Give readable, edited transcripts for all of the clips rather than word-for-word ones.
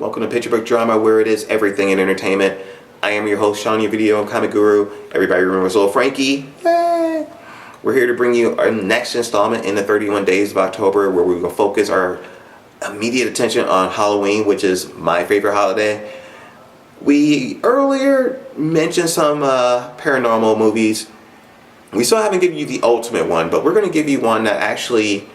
Welcome to Picture Book Drama, where it is everything in entertainment. I am your host, Sean, your video and comic guru. Everybody remembers little Frankie. Yay! We're here to bring you our next installment in the 31 days of October, where we will focus our immediate attention on Halloween, which is my favorite holiday. We earlier mentioned some paranormal movies. We still haven't given you the ultimate one, but we're going to give you one that actually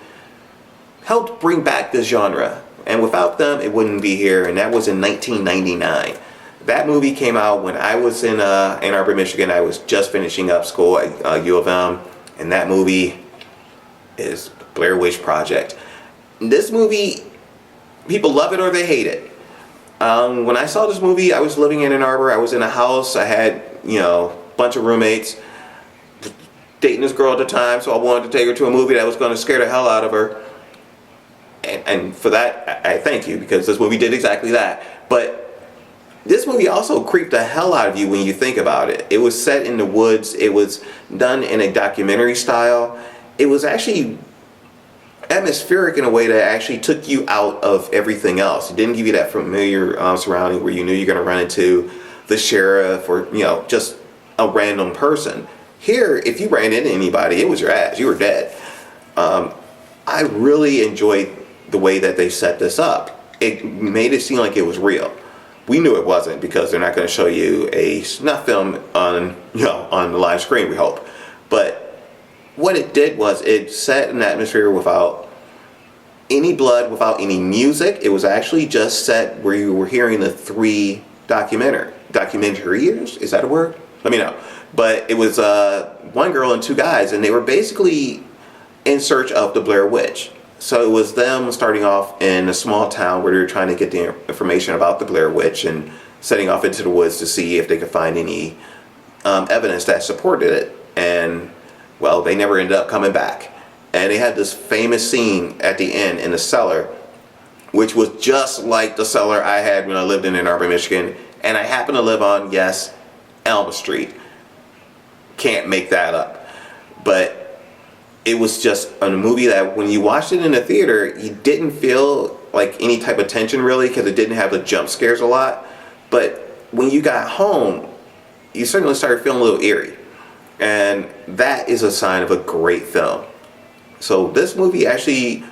helped bring back this genre. And without them, it wouldn't be here, and that was in 1999. That movie came out when I was in Ann Arbor, Michigan. I was just finishing up school at U of M, and that movie is Blair Witch Project. This movie, people love it or they hate it. When I saw this movie, I was living in Ann Arbor. I was in a house. I had, a bunch of roommates. Dating this girl at the time, so I wanted to take her to a movie that was going to scare the hell out of her. And for that, I thank you, because this movie did exactly that. But this movie also creeped the hell out of you when you think about it. It was set in the woods. It was done in a documentary style. It was actually atmospheric in a way that actually took you out of everything else. It didn't give you that familiar surrounding where you knew you're going to run into the sheriff or, just a random person. Here, if you ran into anybody, it was your ass. You were dead. I really enjoyed the way that they set this up. It made it seem like it was real. We knew it wasn't, because they're not going to show you a snuff film on the live screen, we hope. But what it did was it set an atmosphere without any blood, without any music. It was actually just set where you were hearing the three documentaries. Is that a word? Let me know. But it was one girl and two guys, and they were basically in search of the Blair Witch. So it was them starting off in a small town where they were trying to get the information about the Blair Witch and setting off into the woods to see if they could find any evidence that supported it. And, well, they never ended up coming back. And they had this famous scene at the end in the cellar, which was just like the cellar I had when I lived in Ann Arbor, Michigan. And I happen to live on, yes, Elm Street. Can't make that up. But it was just a movie that when you watched it in the theater, you didn't feel like any type of tension really, because it didn't have the jump scares a lot. But when you got home, you certainly started feeling a little eerie. And that is a sign of a great film. So this movie actually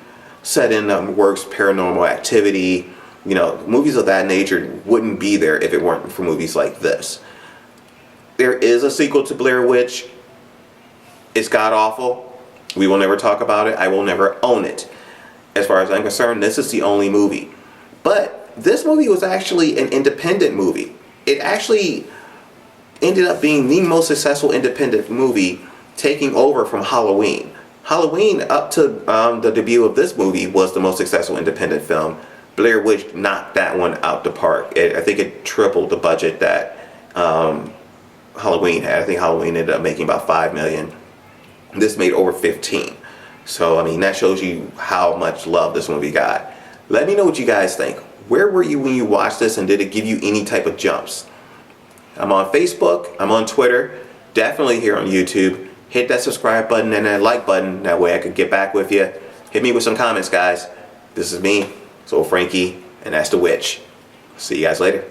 set in works Paranormal Activity. Movies of that nature wouldn't be there if it weren't for movies like this. There is a sequel to Blair Witch. It's god-awful. We will never talk about it. I will never own it. As far as I'm concerned, this is the only movie. But this movie was actually an independent movie. It actually ended up being the most successful independent movie, taking over from Halloween. Halloween, up to the debut of this movie, was the most successful independent film. Blair Witch knocked that one out the park. I think it tripled the budget that Halloween had. I think Halloween ended up making about $5 million. This made over 15. So, that shows you how much love this movie got. Let me know what you guys think. Where were you when you watched this, and did it give you any type of jumps? I'm on Facebook. I'm on Twitter. Definitely here on YouTube. Hit that subscribe button and that like button. That way I could get back with you. Hit me with some comments, guys. This is me, Soul Frankie, and that's the Witch. See you guys later.